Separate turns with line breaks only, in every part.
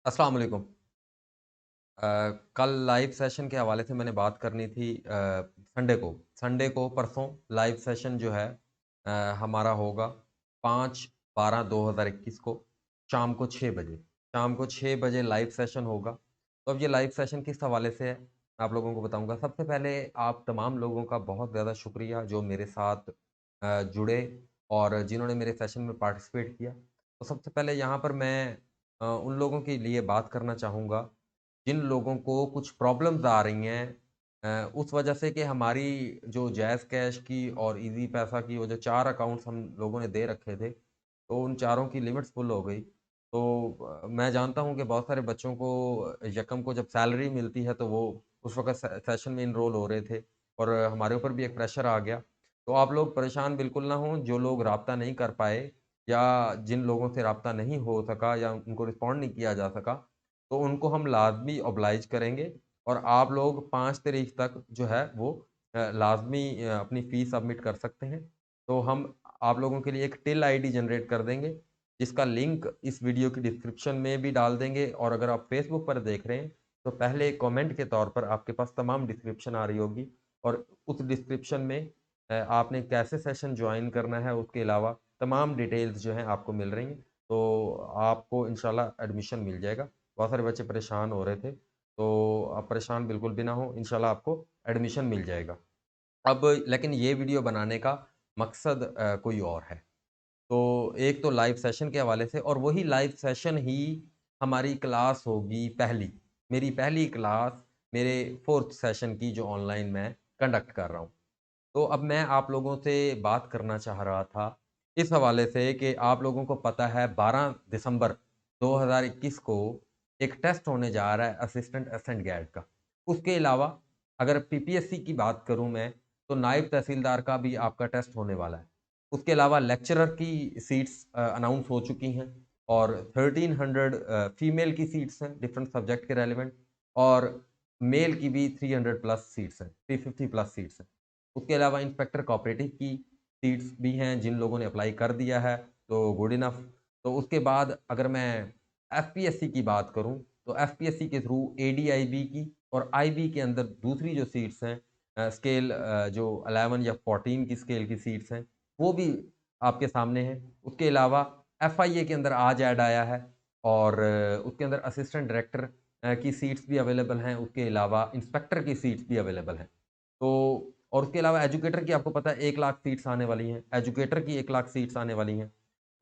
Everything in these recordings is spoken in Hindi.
अस्सलाम वालेकुम। कल लाइव सेशन के हवाले से मैंने बात करनी थी संडे को परसों लाइव सेशन जो है अ, हमारा होगा 5/12/2021 को शाम को 6 बजे। शाम को 6 बजे लाइव सेशन होगा। तो अब ये लाइव सेशन किस हवाले से है, मैं आप लोगों को बताऊँगा। सबसे पहले आप तमाम लोगों का बहुत ज़्यादा शुक्रिया जो मेरे साथ जुड़े और जिन्होंने मेरे सेशन में पार्टिसिपेट किया। तो सबसे पहले यहाँ पर मैं उन लोगों के लिए बात करना चाहूँगा जिन लोगों को कुछ प्रॉब्लम्स आ रही हैं उस वजह से कि हमारी जो जैज़ कैश की और ईज़ी पैसा की वो जो 4 अकाउंट्स हम लोगों ने दे रखे थे, तो उन चारों की लिमिट्स फुल हो गई। तो मैं जानता हूँ कि बहुत सारे बच्चों को यकम को जब सैलरी मिलती है तो वो उस वक़्त सेशन में एनरोल हो रहे थे और हमारे ऊपर भी एक प्रेशर आ गया। तो आप लोग परेशान बिल्कुल ना हों, जो लोग राब्ता नहीं कर पाए या जिन लोगों से राब्ता नहीं हो सका या उनको रिस्पॉन्ड नहीं किया जा सका, तो उनको हम लाज़मी ऑब्लाइज करेंगे और आप लोग 5 तारीख तक जो है वो लाज़मी अपनी फ़ीस सबमिट कर सकते हैं। तो हम आप लोगों के लिए एक टिल आईडी जनरेट कर देंगे, जिसका लिंक इस वीडियो की डिस्क्रिप्शन में भी डाल देंगे और अगर आप फ़ेसबुक पर देख रहे हैं, तो पहले कमेंट के तौर पर आपके पास तमाम डिस्क्रिप्शन आ रही होगी और उस डिस्क्रिप्शन में आपने कैसे सेशन जॉइन करना है, उसके अलावा तमाम डिटेल्स जो हैं आपको मिल रही हैं। तो आपको इंशाल्लाह एडमिशन मिल जाएगा। बहुत सारे बच्चे परेशान हो रहे थे, तो आप परेशान बिल्कुल भी ना हों, इंशाल्लाह आपको एडमिशन मिल जाएगा। अब लेकिन ये वीडियो बनाने का मकसद कोई और है। तो एक तो लाइव सेशन के हवाले से और वही लाइव सेशन ही हमारी क्लास होगी पहली। मेरी पहली क्लास मेरे 4th सेशन की जो ऑनलाइन मैं कंडक्ट कर रहा हूँ। तो अब मैं आप लोगों से बात करना चाह रहा था, इस हवाले से कि आप लोगों को पता है 12 दिसंबर 2021 को एक टेस्ट होने जा रहा है असिस्टेंट एसेंट गैड का। उसके अलावा अगर पीपीएससी की बात करूँ मैं, तो नायब तहसीलदार का भी आपका टेस्ट होने वाला है। उसके अलावा लेक्चरर की सीट्स अनाउंस हो चुकी हैं और 1300 फीमेल की सीट्स हैं डिफरेंट सब्जेक्ट के रेलेवेंट और मेल की भी 300 प्लस सीट्स हैं, 350 प्लस सीट्स हैं। उसके अलावा इंस्पेक्टर कोऑपरेटिव की सीट्स भी हैं, जिन लोगों ने अप्लाई कर दिया है, तो गुड इनफ। तो उसके बाद अगर मैं एफपीएससी की बात करूँ, तो एफपीएससी के थ्रू एडीआईबी की और आईबी के अंदर दूसरी जो सीट्स हैं स्केल जो 11 या 14 की स्केल की सीट्स हैं, वो भी आपके सामने हैं। उसके अलावा एफआईए के अंदर आज ऐड आया है और उसके अंदर असिस्टेंट डायरेक्टर की सीट्स भी अवेलेबल हैं, उसके अलावा इंस्पेक्टर की सीट्स भी अवेलेबल हैं। तो और उसके अलावा एजुकेटर की आपको पता है 1 लाख सीट्स आने वाली हैं, एजुकेटर की 1 लाख सीट्स आने वाली हैं।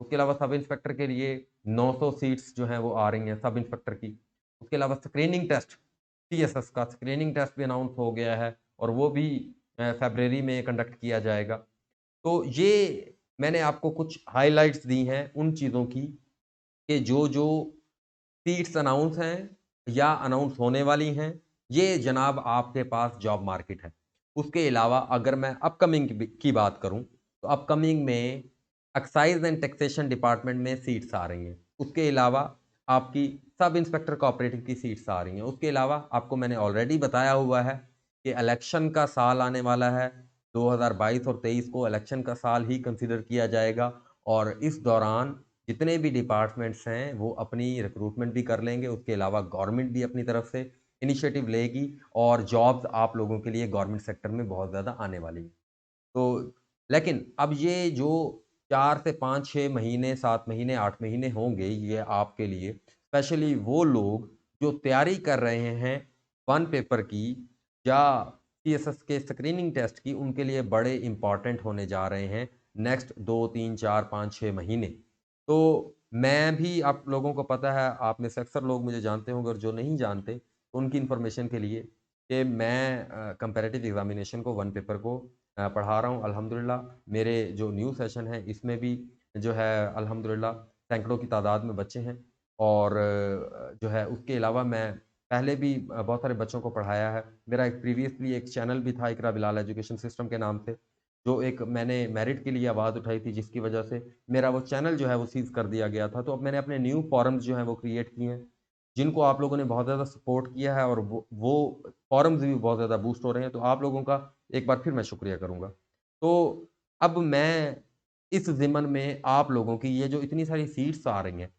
उसके अलावा सब इंस्पेक्टर के लिए 900 सीट्स जो हैं वो आ रही हैं सब इंस्पेक्टर की। उसके अलावा स्क्रीनिंग टेस्ट सीएसएस का स्क्रीनिंग टेस्ट भी अनाउंस हो गया है और वो भी फ़रवरी में कंडक्ट किया जाएगा। तो ये मैंने आपको कुछ हाइलाइट्स दी हैं उन चीज़ों की कि जो-जो सीट्स अनाउंस हैं या अनाउंस होने वाली हैं, ये जनाब आपके पास जॉब मार्केट है। उसके अलावा अगर मैं अपकमिंग की बात करूँ, तो अपकमिंग में एक्साइज़ एंड टैक्सेशन डिपार्टमेंट में सीट्स आ रही हैं। उसके अलावा आपकी सब इंस्पेक्टर कोऑपरेटिव की सीट्स आ रही हैं। उसके अलावा आपको मैंने ऑलरेडी बताया हुआ है कि इलेक्शन का साल आने वाला है। 2022 और 23 को इलेक्शन का साल ही कंसीडर किया जाएगा और इस दौरान जितने भी डिपार्टमेंट्स हैं, वो अपनी रिक्रूटमेंट भी कर लेंगे, उसके अलावा गवर्नमेंट भी अपनी तरफ से इनिशिएटिव लेगी और जॉब्स आप लोगों के लिए गवर्नमेंट सेक्टर में बहुत ज़्यादा आने वाली हैं। तो लेकिन अब ये जो 4 से 5, 6 महीने, 7 महीने, 8 महीने होंगे, ये आपके लिए स्पेशली वो लोग जो तैयारी कर रहे हैं 1 पेपर की या सीएसएस के स्क्रीनिंग टेस्ट की, उनके लिए बड़े इम्पोर्टेंट होने जा रहे हैं नेक्स्ट 2, 3, 4, 5, 6 महीने। तो मैं भी आप लोगों को पता है, आप में से अक्सर लोग मुझे जानते होंगे और जो नहीं जानते, उनकी इन्फॉर्मेशन के लिए कि मैं कंपैरेटिव एग्ज़ामिनेशन को 1 पेपर को पढ़ा रहा हूँ अल्हम्दुलिल्लाह। मेरे जो न्यू सेशन है इसमें भी जो है अल्हम्दुलिल्लाह सैकड़ों की तादाद में बच्चे हैं और जो है उसके अलावा मैं पहले भी बहुत सारे बच्चों को पढ़ाया है। मेरा एक प्रीवियसली एक चैनल भी था इकरा बिलाल एजुकेशन सिस्टम के नाम से, जो एक मैंने मेरिट के लिए आवाज़ उठाई थी जिसकी वजह से मेरा वो चैनल जो है वो सीज़ कर दिया गया था। तो अब मैंने अपने न्यू फ़ोरम्स जो हैं वो क्रिएट किए हैं, जिनको आप लोगों ने बहुत ज़्यादा सपोर्ट किया है और वो फ़ोरम्स भी बहुत ज़्यादा बूस्ट हो रहे हैं। तो आप लोगों का एक बार फिर मैं शुक्रिया करूँगा। तो अब मैं इस ज़िमन में आप लोगों की ये जो इतनी सारी सीट्स आ रही हैं,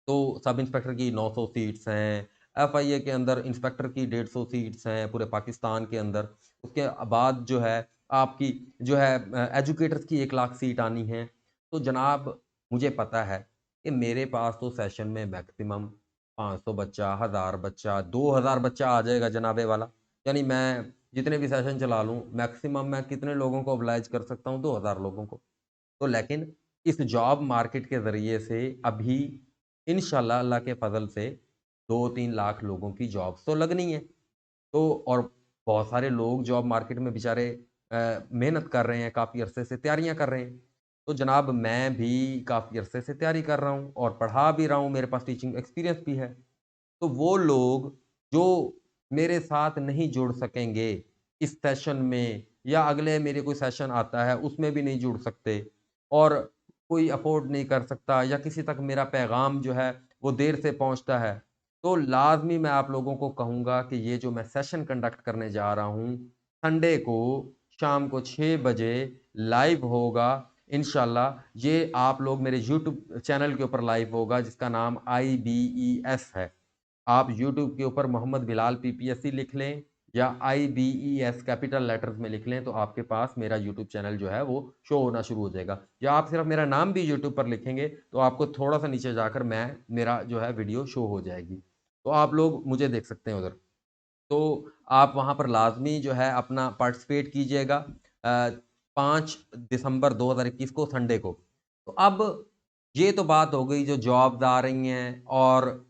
तो सब इंस्पेक्टर की 900 सीट्स हैं, एफआईए के अंदर इंस्पेक्टर की 150 सीट्स हैं पूरे पाकिस्तान के अंदर। उसके बाद जो है आपकी जो है एजुकेटर्स की 1 लाख सीट आनी है। तो जनाब मुझे पता है कि मेरे पास तो सेशन में मैक्सिमम 500 बच्चा, 1000 बच्चा, 2000 बच्चा आ जाएगा जनाबे वाला। यानी मैं जितने भी सेशन चला लूँ, मैक्सिमम मैं कितने लोगों को ओबलाइज़ कर सकता हूँ? 2000 लोगों को। तो लेकिन इस जॉब मार्केट के ज़रिए से अभी इंशाल्लाह अल्लाह के फ़ज़ल से 2-3 लाख लोगों की जॉब्स तो लगनी है। तो और बहुत सारे लोग जॉब मार्केट में बेचारे मेहनत कर रहे हैं, काफ़ी अरसे से तैयारियाँ कर रहे हैं। तो जनाब मैं भी काफ़ी अरसे से तैयारी कर रहा हूँ और पढ़ा भी रहा हूँ, मेरे पास टीचिंग एक्सपीरियंस भी है। तो वो लोग जो मेरे साथ नहीं जुड़ सकेंगे इस सेशन में या अगले मेरे कोई सेशन आता है उसमें भी नहीं जुड़ सकते और कोई अफ़ोर्ड नहीं कर सकता या किसी तक मेरा पैगाम जो है वो देर से पहुँचता है, तो लाज़मी मैं आप लोगों को कहूँगा कि ये जो मैं सेशन कंडक्ट करने जा रहा हूँ, संडे को शाम को 6 बजे लाइव होगा इंशाल्लाह। ये आप लोग मेरे यूट्यूब चैनल के ऊपर लाइव होगा जिसका नाम IBES है। आप यूट्यूब के ऊपर मोहम्मद बिलाल पीपीएससी लिख लें या IBES कैपिटल लेटर्स में लिख लें, तो आपके पास मेरा यूट्यूब चैनल जो है वो शो होना शुरू हो जाएगा। या आप सिर्फ़ मेरा नाम भी यूट्यूब पर लिखेंगे, तो आपको थोड़ा-सा नीचे जाकर मेरा जो है वीडियो शो हो जाएगी। तो आप लोग मुझे देख सकते हैं उधर। तो आप वहाँ पर लाज़मी जो है अपना पार्टिसिपेट कीजिएगा 5 दिसंबर 2021 को संडे को। तो अब ये तो बात हो गई जो जॉब्स आ रही हैं और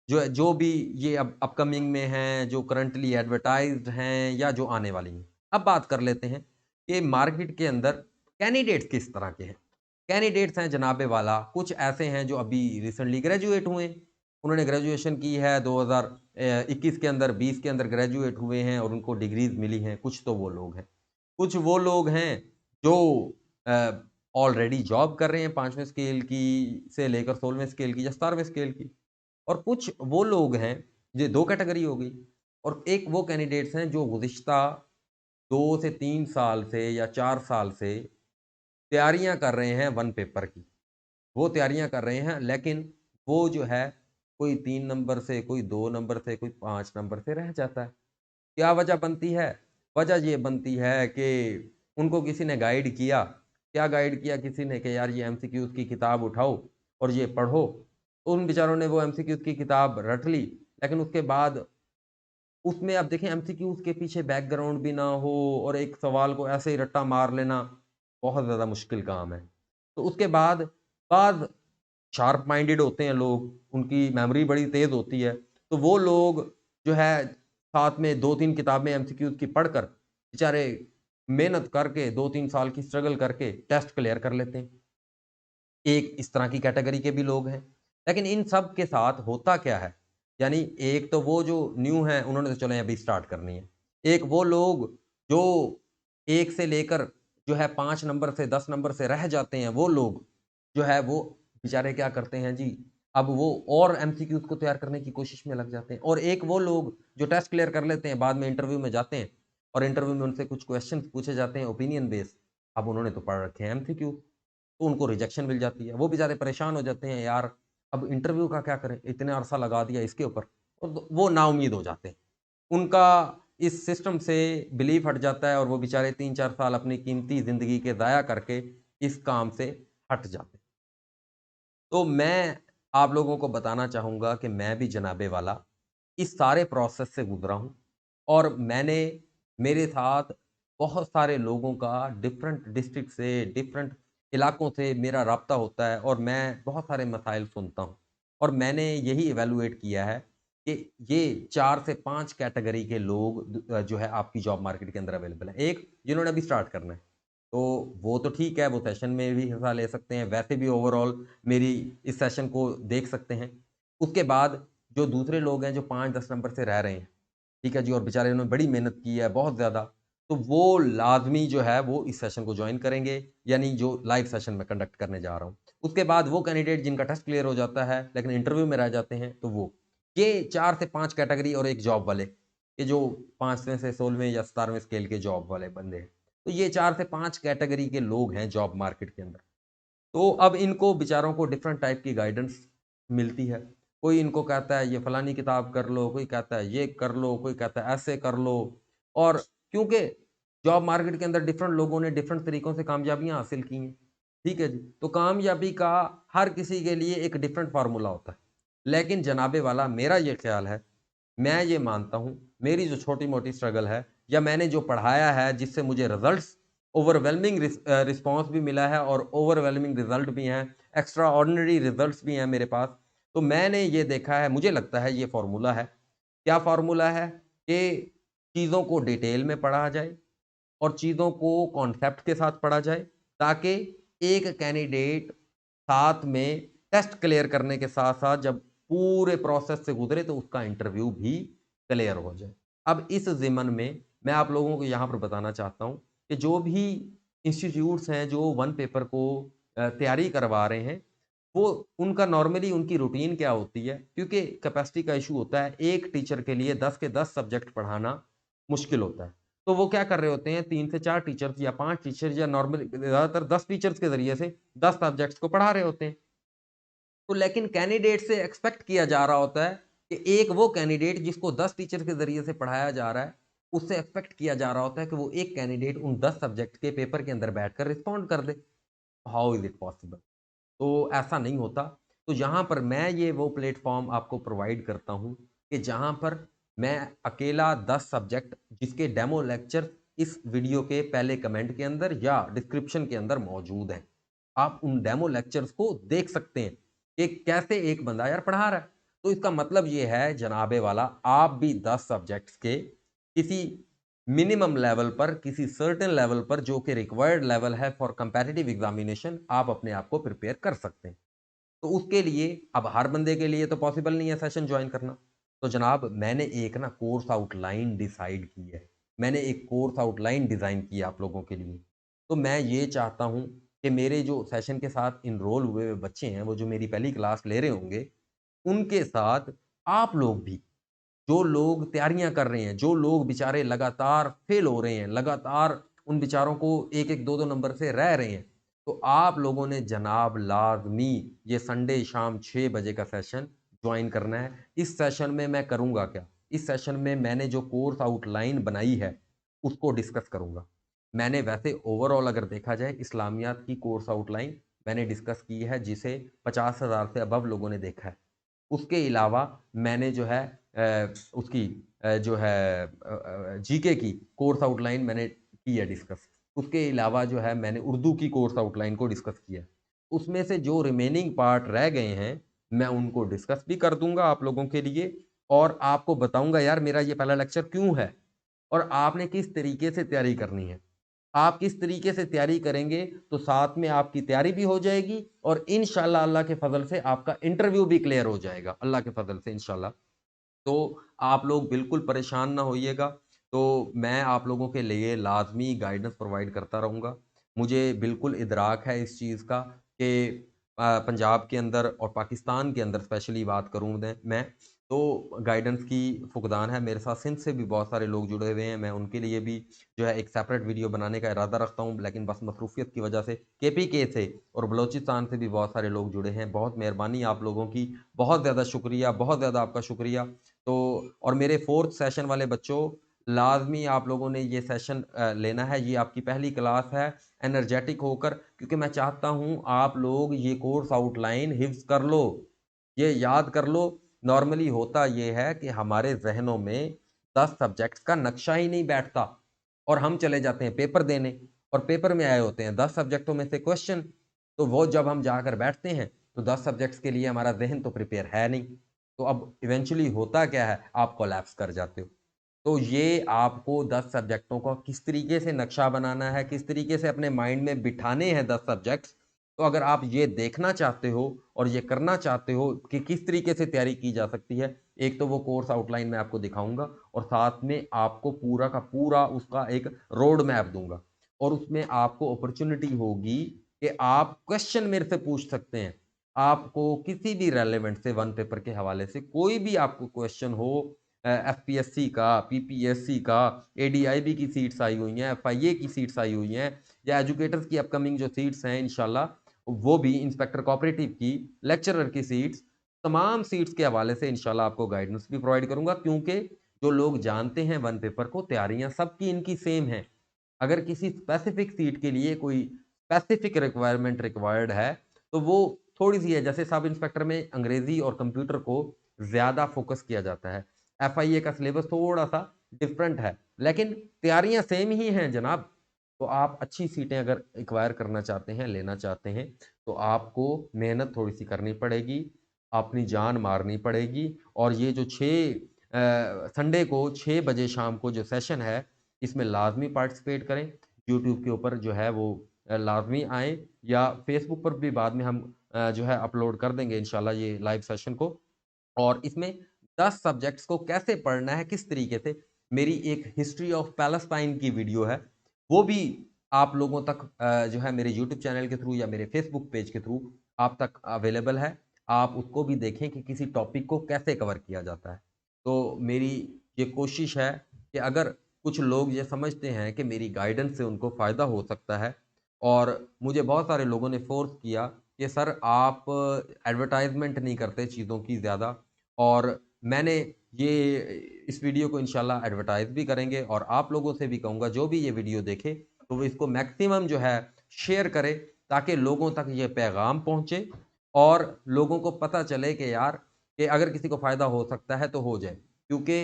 जो भी ये अब अपकमिंग में हैं, जो करंटली एडवर्टाइज़्ड हैं या जो आने वाली हैं। अब बात कर लेते हैं कि मार्केट के अंदर कैंडिडेट्स किस तरह के हैं। कैंडिडेट्स हैं जनाबे वाला, कुछ ऐसे हैं जो अभी रिसेंटली ग्रेजुएट हुए हैं। उन्होंने ग्रेजुएशन की है 2021 के अंदर, 20 के अंदर ग्रेजुएट हुए हैं और उनको डिग्रीज़ मिली हैं, कुछ तो वो लोग हैं। कुछ वो लोग हैं जो अ, ऑलरेडी जॉब कर रहे हैं 5वें स्केल की से लेकर 16वें स्केल की या 17वें स्केल की। और कुछ वो लोग हैं, ये 2 कैटेगरी हो गई और एक वो कैंडिडेट्स हैं जो गुज़िश्ता 2 से 3 साल से या 4 साल से तैयारियाँ कर रहे हैं 1 पेपर की। वो तैयारियाँ कर रहे हैं लेकिन वो जो है कोई 3 नंबर से, कोई 2 नंबर से, कोई 5 नंबर से रह जाता है। क्या वजह बनती है? वजह ये बनती है कि उनको किसी ने गाइड किया। क्या गाइड किया किसी ने कि यार ये एमसीक्यूज़ की किताब उठाओ और ये पढ़ो। तो उन बेचारों ने वो एमसीक्यूज़ की किताब रट ली, लेकिन उसके बाद उसमें आप देखें एमसीक्यूज़ के पीछे बैकग्राउंड भी ना हो और एक सवाल को ऐसे ही रट्टा मार लेना, बहुत ज़्यादा मुश्किल काम है। तो उसके बाद बाज़ शार्प माइंडेड होते हैं लोग, उनकी मेमोरी बड़ी तेज़ होती है, तो वो लोग जो है साथ में 2-3 किताबें एमसीक्यूज़ की पढ़कर बेचारे मेहनत करके 2-3 साल की स्ट्रगल करके टेस्ट क्लियर कर लेते हैं। एक इस तरह की कैटेगरी के भी लोग हैं। लेकिन इन सब के साथ होता क्या है? यानी एक तो वो जो न्यू हैं, उन्होंने तो चलें अभी स्टार्ट करनी है। एक वो लोग जो 1 से लेकर जो है 5 नंबर से 10 नंबर से रह जाते हैं, वो लोग जो है वो बेचारे क्या करते हैं जी, अब वो और एमसीक्यूज़ को तैयार करने की कोशिश में लग जाते हैं। और एक वो लोग जो टेस्ट क्लियर कर लेते हैं, बाद में इंटरव्यू में जाते हैं और इंटरव्यू में उनसे कुछ क्वेश्चन्स पूछे जाते हैं ओपिनियन बेस्ड। अब उन्होंने तो पढ़ रखे हैं एमसीक्यू। तो उनको रिजेक्शन मिल जाती है। वो बेचारे परेशान हो जाते हैं, यार अब इंटरव्यू का क्या करें? इतने अरसा लगा दिया इसके ऊपर और द वो नाउम्मीद हो जाते हैं। उनका इस सिस्टम से बिलीव हट जाता है और वो बेचारे 3-4 साल अपनी कीमती ज़िंदगी के ज़ाया करके इस काम से हट जाते हैं। तो मैं आप लोगों को बताना चाहूँगा कि मैं भी जनाबे वाला इस सारे प्रोसेस से गुज़रा हूँ और मेरे साथ बहुत सारे लोगों का डिफरेंट डिस्ट्रिक्ट से, डिफरेंट इलाकों से मेरा राब्ता होता है और मैं बहुत सारे मसाइल सुनता हूँ। और मैंने यही इवैल्यूएट किया है कि ये 4 से 5 कैटेगरी के लोग जो है आपकी जॉब मार्केट के अंदर अवेलेबल हैं। एक जिन्होंने अभी स्टार्ट करना है। तो वो तो ठीक है, वो सेशन में भी हिस्सा ले सकते हैं, वैसे भी ओवरऑल मेरी इस सेशन को देख सकते हैं। उसके बाद जो दूसरे लोग हैं, जो 5-10 नंबर से रह रहे हैं, ठीक है जी, और बेचारे उन्होंने बड़ी मेहनत की है, बहुत ज़्यादा, तो वो लाज़मी जो है वो इस सेशन को जॉइन करेंगे, यानी जो लाइव सेशन मैं कंडक्ट करने जा रहा हूँ। उसके बाद वो कैंडिडेट जिनका टेस्ट क्लियर हो जाता है, लेकिन इंटरव्यू में रह जाते हैं, तो वो। ये 4 से 5 कैटेगरी और एक जॉब वाले, ये जो 5वें से 16वें या 17वें स्केल के जॉब वाले बंदे हैं। तो ये 4 से 5 कैटेगरी के लोग हैं जॉब मार्केट के अंदर। तो अब इनको बेचारों को डिफरेंट टाइप की गाइडेंस मिलती है। कोई इनको कहता है ये फलानी किताब कर लो, कोई कहता है ये कर लो, कोई कहता है ऐसे कर लो। और क्योंकि जॉब मार्केट के अंदर डिफरेंट लोगों ने डिफरेंट तरीकों से कामयाबियाँ हासिल की हैं। ठीक है जी? तो कामयाबी का हर किसी के लिए एक डिफरेंट फ़ॉर्मूला होता है। लेकिन जनाबे वाला मेरा ये ख़्याल है, मैं ये मानता हूँ, मेरी जो छोटी-मोटी स्ट्रगल है या मैंने जो पढ़ाया है जिससे मुझे रिज़ल्ट्स ओवरवेलमिंग रिस्पॉन्स भी मिला है और ओवरवेलमिंग रिज़ल्ट भी हैं, एक्स्ट्रा ऑर्डिनरी रिज़ल्ट्स भी हैं मेरे पास। तो मैंने ये देखा है, मुझे लगता है ये फ़ॉर्मूला है। क्या फ़ॉर्मूला है? कि चीज़ों को डिटेल में पढ़ा जाए और चीज़ों को कॉन्सेप्ट के साथ पढ़ा जाए, ताकि एक कैंडिडेट साथ में टेस्ट क्लियर करने के साथ-साथ जब पूरे प्रोसेस से गुज़रे तो उसका इंटरव्यू भी क्लियर हो जाए। अब इस ज़िमन में मैं आप लोगों को यहाँ पर बताना चाहता हूँ कि जो भी इंस्टीट्यूट्स हैं जो वन पेपर को तैयारी करवा रहे हैं, वो उनका नॉर्मली उनकी रूटीन क्या होती है? क्योंकि कैपेसिटी का इश्यू होता है, एक टीचर के लिए 10 के 10 सब्जेक्ट पढ़ाना मुश्किल होता है। तो वो क्या कर रहे होते हैं 3 से 4 टीचर्स या 5 टीचर्स या नॉर्मली ज़्यादातर 10 टीचर्स के ज़रिए से 10 सब्जेक्ट्स को पढ़ा रहे होते हैं। तो लेकिन कैंडिडेट से एक्सपेक्ट किया जा रहा होता है कि एक वो कैंडिडेट जिसको 10 टीचर के ज़रिए से पढ़ाया जा रहा है, उससे एक्सपेक्ट किया जा रहा होता है कि वो एक कैंडिडेट उन 10 सब्जेक्ट के पेपर के अंदर बैठकर रिस्पॉन्ड कर दे। How is it possible? तो ऐसा नहीं होता। तो यहाँ पर मैं ये वो प्लेटफ़ॉर्म आपको प्रोवाइड करता हूँ कि जहाँ पर मैं अकेला 10 सब्जेक्ट जिसके डेमो लेक्चर इस वीडियो के पहले कमेंट के अंदर या डिस्क्रिप्शन के अंदर मौजूद हैं। आप उन डेमो लेक्चर्स को देख सकते हैं कि कैसे एक बंदा यार पढ़ा रहा है। तो इसका मतलब ये है जनाबे वाला आप भी 10 सब्जेक्ट्स के किसी मिनिमम लेवल पर, किसी सर्टेन लेवल पर जो कि रिक्वायर्ड लेवल है फॉर कंपैटिटिव एग्ज़ामिनेशन आप अपने आप को प्रिपेयर कर सकते हैं। तो उसके लिए अब हर बंदे के लिए तो पॉसिबल नहीं है सेशन जॉइन करना। तो जनाब मैंने एक ना कोर्स आउटलाइन डिसाइड की है। मैंने एक कोर्स आउटलाइन डिज़ाइन की है आप लोगों के लिए। तो मैं ये चाहता हूँ कि मेरे जो सेशन के साथ एनरोल हुए हुए बच्चे हैं, वो जो मेरी पहली क्लास ले रहे होंगे, उनके साथ आप लोग भी जो लोग तैयारियाँ कर रहे हैं, जो लोग बेचारे लगातार फ़ेल हो रहे हैं, लगातार उन बेचारों को 1-1, 2-2 नंबर से रह रहे हैं, तो आप लोगों ने जनाब लाज़मी ये संडे शाम 6 बजे का सेशन जॉइन करना है। इस सेशन में मैं करूँगा क्या? इस सेशन में मैंने जो कोर्स आउटलाइन बनाई है, उसको डिस्कस करूँगा। मैंने वैसे ओवरऑल अगर देखा जाए इस्लामियात की कोर्स आउटलाइन मैंने डिस्कस की है, जिसे 50,000 से अबव लोगों ने देखा है। उसके अलावा मैंने जो है उसकी जो है जीके की कोर्स आउटलाइन मैंने की है डिस्कस। उसके अलावा जो है मैंने उर्दू की कोर्स आउटलाइन को डिस्कस किया है। उसमें से जो रिमेनिंग पार्ट रह गए हैं, मैं उनको डिस्कस भी कर दूँगा आप लोगों के लिए और आपको बताऊँगा यार मेरा ये पहला लेक्चर क्यों है और आपने किस तरीके से तैयारी करनी है। आप किस तरीके से तैयारी करेंगे, तो साथ में आपकी तैयारी भी हो जाएगी और इंशाअल्लाह अल्लाह के फ़ज़ल से आपका इंटरव्यू भी क्लियर हो जाएगा, अल्लाह के फ़ज़ल से इंशाअल्लाह। तो आप लोग बिल्कुल परेशान ना होइएगा। तो मैं आप लोगों के लिए लाज़मी गाइडेंस प्रोवाइड करता रहूँगा। मुझे बिल्कुल इदराक है इस चीज़ का कि पंजाब के अंदर और पाकिस्तान के अंदर स्पेशली बात करूँ मैं, तो गाइडेंस की फुक़दान है। मेरे साथ सिंध से भी बहुत सारे लोग जुड़े हुए हैं। मैं उनके लिए भी जो है एक सेपरेट वीडियो बनाने का इरादा रखता हूँ, लेकिन बस मसरूफ़ियत की वजह से केपीके से और बलोचिस्तान से भी बहुत सारे लोग जुड़े हैं। बहुत मेहरबानी आप लोगों की, बहुत ज़्यादा शुक्रिया, बहुत ज़्यादा आपका शुक्रिया। तो और मेरे 4th सेशन वाले बच्चों, लाज़मी आप लोगों ने ये सेशन लेना है, ये आपकी पहली क्लास है, एनर्जेटिक होकर क्योंकि मैं चाहता हूँ आप लोग ये कोर्स आउटलाइन हिफ़्ज़ कर लो, ये याद कर लो। नॉर्मली होता ये है कि हमारे ज़हनों में 10 सब्जेक्ट्स का नक्शा ही नहीं बैठता और हम चले जाते हैं पेपर देने और पेपर में आए होते हैं 10 सब्जेक्टों में से क्वेश्चन, तो वो जब हम जाकर बैठते हैं, तो 10 सब्जेक्ट्स के लिए हमारा ज़हन तो प्रिपेयर है नहीं। तो अब इवेंचुअली होता क्या है, आप कोलैप्स कर जाते हो। तो ये आपको 10 सब्जेक्टों का किस तरीके से नक्शा बनाना है, किस तरीके से अपने माइंड में बिठाने हैं 10 सब्जेक्ट्स, तो अगर आप ये देखना चाहते हो और ये करना चाहते हो कि किस तरीके से तैयारी की जा सकती है, एक तो वो कोर्स आउटलाइन मैं आपको दिखाऊँगा और साथ में आपको पूरा का पूरा उसका एक रोड मैप दूँगा और उसमें आपको अपॉर्च्युनिटी होगी कि आप क्वेश्चन मेरे से पूछ सकते हैं। आपको किसी भी रेलेवेंट से वन पेपर के हवाले से कोई भी आपको क्वेश्चन हो एफपीएससी का, पीपीएससी का, एडीआईबी की सीट्स आई हुई हैं, एफआईए की सीट्स आई हुई हैं या एजुकेटर्स की अपकमिंग जो सीट्स हैं इंशाल्लाह, वो भी इंस्पेक्टर कोऑपरेटिव की, लेक्चरर की सीट्स, तमाम सीट्स के हवाले से इंशाल्लाह आपको गाइडेंस भी प्रोवाइड करूँगा क्योंकि जो लोग जानते हैं वन पेपर को, तैयारियाँ सबकी इनकी सेम हैं। अगर किसी स्पेसिफिक सीट के लिए कोई स्पेसिफिक रिक्वायरमेंट रिक्वायर्ड है, तो वो थोड़ी-सी है। जैसे सब इंस्पेक्टर में अंग्रेज़ी और कंप्यूटर को ज़्यादा फ़ोकस किया जाता है। एफआईए का सिलेबस थोड़ा-सा डिफरेंट है, लेकिन तैयारियाँ सेम ही हैं जनाब। तो आप अच्छी सीटें अगर एक्वायर करना चाहते हैं, लेना चाहते हैं, तो आपको मेहनत थोड़ी-सी करनी पड़ेगी, अपनी जान मारनी पड़ेगी और ये जो 6 संडे को 6 बजे शाम को जो सेशन है, इसमें लाज़मी पार्टिसिपेट करें। यूट्यूब के ऊपर जो है वो लाज़मी आएँ या फ़ेसबुक पर भी बाद में हम जो है अपलोड कर देंगे इंशाल्लाह ये लाइव सेशन को। और इसमें 10 सब्जेक्ट्स को कैसे पढ़ना है, किस तरीके से, मेरी एक हिस्ट्री ऑफ पैलेस्टाइन की वीडियो है। वो भी आप लोगों तक जो है मेरे यूट्यूब चैनल के थ्रू या मेरे फ़ेसबुक पेज के थ्रू आप तक अवेलेबल है। आप उसको भी देखें कि किसी टॉपिक को कैसे कवर किया जाता है। तो मेरी ये कोशिश है कि अगर कुछ लोग ये समझते हैं कि मेरी गाइडेंस से उनको फ़ायदा हो सकता है और मुझे बहुत सारे लोगों ने फ़ोर्स किया कि सर आप एडवर्टाइज़मेंट नहीं करते चीज़ों की ज़्यादा और मैंने ये इस वीडियो को इंशाल्लाह एडवर्टाइज़ भी करेंगे और आप लोगों से भी कहूँगा जो भी ये वीडियो देखे, तो वो इसको मैक्सिमम जो है शेयर करे ताकि लोगों तक ये पैगाम पहुँचे और लोगों को पता चले कि यार कि अगर किसी को फ़ायदा हो सकता है तो हो जाए। क्योंकि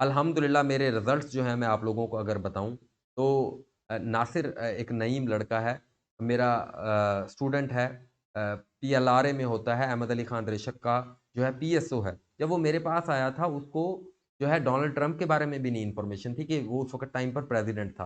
अल्हम्दुलिल्लाह मेरे रिज़ल्ट्स जो हैं मैं आप लोगों को अगर बताऊँ तो नासिर एक नईम लड़का है, मेरा स्टूडेंट है पीएलआरए में होता है, अहमद अली खान रिशक का जो है पीएसओ है। जब वो मेरे पास आया था उसको जो है डोनाल्ड ट्रंप के बारे में भी नहीं इन्फॉर्मेशन थी कि वो उस वक़्त टाइम पर प्रेज़िडेंट था।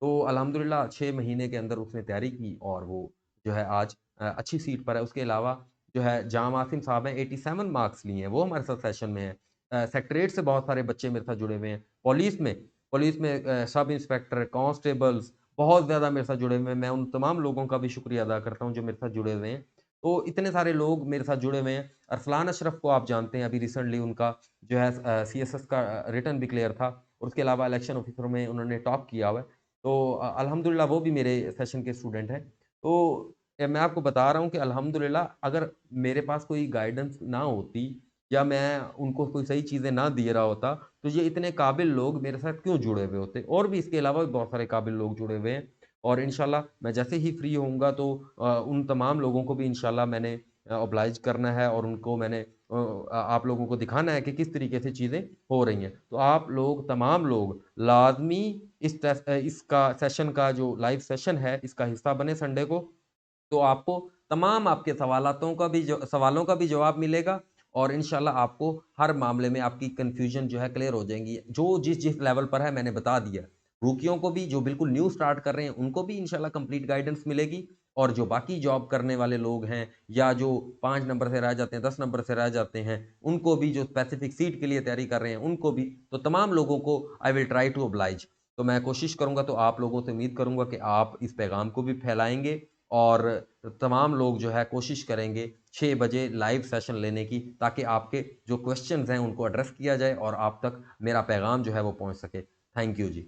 तो अल्हम्दुलिल्लाह 6 महीने के अंदर उसने तैयारी की और वो जो है आज अच्छी सीट पर है। उसके अलावा जो है जाम आसिम साहब हैं 87 मार्क्स लिए हैं, वो हमारे साथ सेशन में हैं। सेक्रेटेरिएट से बहुत सारे बच्चे मेरे साथ जुड़े हुए हैं। पुलिस में सब इंस्पेक्टर, कांस्टेबल्स बहुत ज़्यादा मेरे साथ जुड़े हुए हैं। मैं उन तमाम लोगों का भी शुक्रिया अदा करता हूँ जो मेरे साथ जुड़े हुए हैं। तो इतने सारे लोग मेरे साथ जुड़े हुए हैं। अरसलान अशरफ को आप जानते हैं, अभी रिसेंटली उनका जो है सीएसएस का रिटन भी क्लियर था और उसके अलावा इलेक्शन ऑफिसर में उन्होंने टॉप किया हुआ है। तो अल्हम्दुलिल्लाह वो भी मेरे सेशन के स्टूडेंट हैं। तो मैं आपको बता रहा हूँ कि अल्हम्दुलिल्लाह अगर मेरे पास कोई गाइडेंस ना होती या मैं उनको कोई सही चीज़ें ना दे रहा होता, तो ये इतने काबिल लोग मेरे साथ क्यों जुड़े हुए होते? और भी इसके अलावा भी बहुत सारे काबिल लोग जुड़े हुए हैं और इंशाल्लाह मैं जैसे ही फ्री होऊँगा तो उन तमाम लोगों को भी इंशाल्लाह मैंने ऑब्लाइज करना है और उनको मैंने आप लोगों को दिखाना है कि किस तरीके से चीज़ें हो रही हैं। तो आप लोग तमाम लोग लाज़मी इसका सेशन का जो लाइव सेशन है, इसका हिस्सा बने संडे को। तो आपको तमाम आपके सवालों का भी जवाब मिलेगा और इंशाल्लाह आपको हर मामले में आपकी कन्फ्यूज़न जो है क्लियर हो जाएँगी। जो जिस लेवल पर है मैंने बता दिया। रूकियों को भी जो बिल्कुल न्यू स्टार्ट कर रहे हैं, उनको भी इंशाल्लाह कंप्लीट गाइडेंस मिलेगी और जो बाकी जॉब करने वाले लोग हैं या जो 5 नंबर से रह जाते हैं, 10 नंबर से रह जाते हैं, उनको भी जो स्पेसिफिक सीट के लिए तैयारी कर रहे हैं, उनको भी। तो तमाम लोगों को I will try to oblige. तो मैं कोशिश करूँगा तो आप लोगों से उम्मीद करूँगा कि आप इस पैगाम को भी फैलाएँगे और तमाम लोग जो है कोशिश करेंगे 6 बजे लाइव सेशन लेने की ताकि आपके जो क्वेश्चन्स हैं उनको एड्रेस किया जाए और आप तक मेरा पैगाम जो है वो पहुँच सके। Thank you ji.